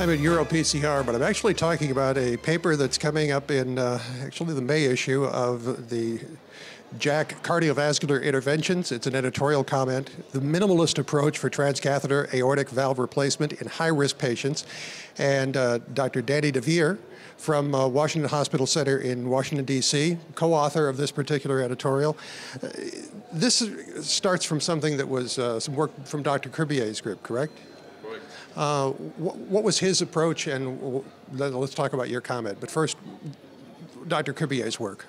I'm at EuroPCR, but I'm actually talking about a paper that's coming up in actually the May issue of the JACC Cardiovascular Interventions. It's an editorial comment, the minimalist approach for transcatheter aortic valve replacement in high-risk patients. And Dr. Danny Tavr from Washington Hospital Center in Washington, D.C., co-author of this particular editorial. This starts from something that was some work from Dr. Curbier's group, correct? What was his approach, and let's talk about your comment. But first, Dr. Curbier's work.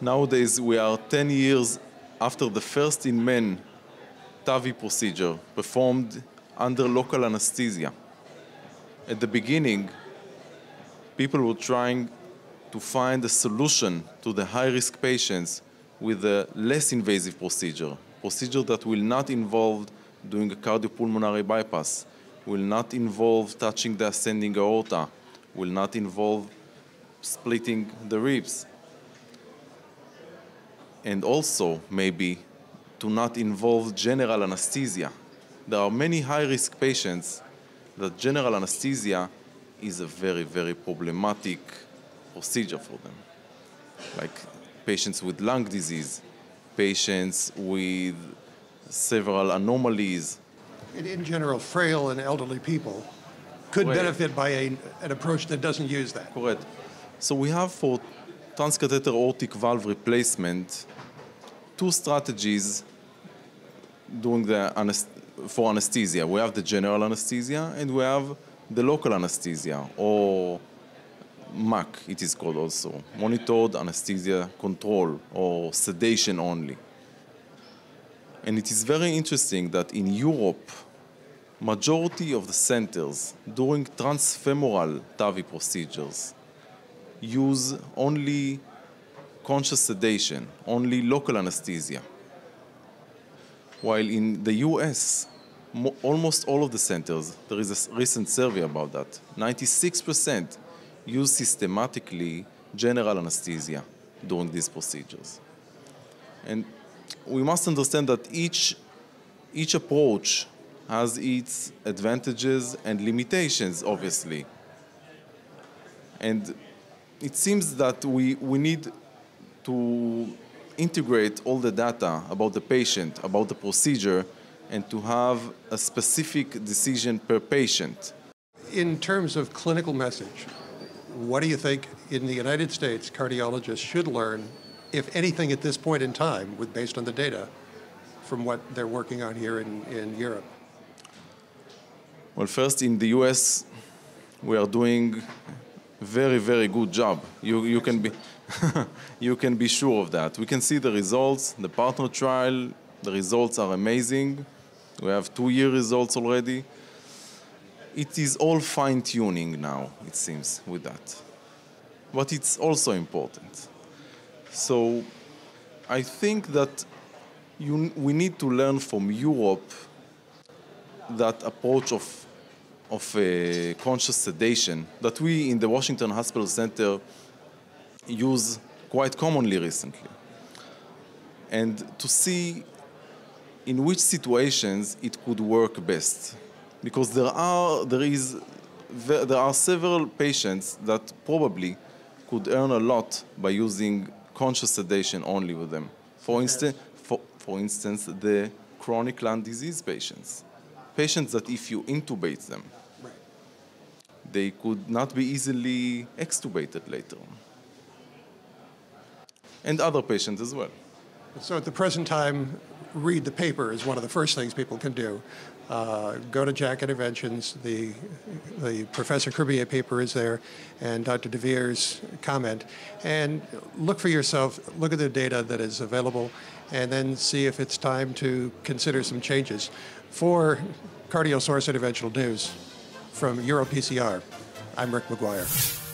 Nowadays, we are 10 years after the first in men Tavr procedure performed under local anesthesia. At the beginning, people were trying to find a solution to the high-risk patients with a less invasive procedure that will not involve doing a cardiopulmonary bypass, will not involve touching the ascending aorta, will not involve splitting the ribs, and also maybe to not involve general anesthesia. There are many high-risk patients that general anesthesia is a very, very problematic procedure for them, like patients with lung disease, patients with several anomalies. In general, frail and elderly people could benefit by an approach that doesn't use that. Correct. So we have for transcatheter aortic valve replacement two strategies doing for anesthesia. We have the general anesthesia and we have the local anesthesia, or MAC it is called also, monitored anesthesia control or sedation only. And it is very interesting that in Europe, majority of the centers during transfemoral Tavr procedures use only conscious sedation, only local anesthesia. While in the US, almost all of the centers, there is a recent survey about that, 96% use systematically general anesthesia during these procedures. And we must understand that each approach has its advantages and limitations, obviously. And it seems that we need to integrate all the data about the patient, about the procedure, and to have a specific decision per patient. In terms of clinical message, what do you think in the United States cardiologists should learn, if anything, at this point in time, based on the data from what they're working on here in Europe? Well, first, in the US, we are doing a very, very good job. You can be you can be sure of that. We can see the results, the partner trial, the results are amazing. We have 2-year results already. It is all fine-tuning now, it seems, with that. But it's also important. So I think that we need to learn from Europe that approach of conscious sedation that we in the Washington Hospital Center use quite commonly recently, and to see in which situations it could work best, because there are several patients that probably could earn a lot by using conscious sedation only with them. For instance, the chronic lung disease patients that if you intubate them, they could not be easily extubated later on. And other patients as well. So at the present time, read the paper is one of the first things people can do. Go to JACC Interventions, the Professor Curbier paper is there, and Dr. Tavr's comment, and look for yourself, look at the data that is available, and then see if it's time to consider some changes. For CardioSource Interventional News, from EuroPCR, I'm Rick McGuire.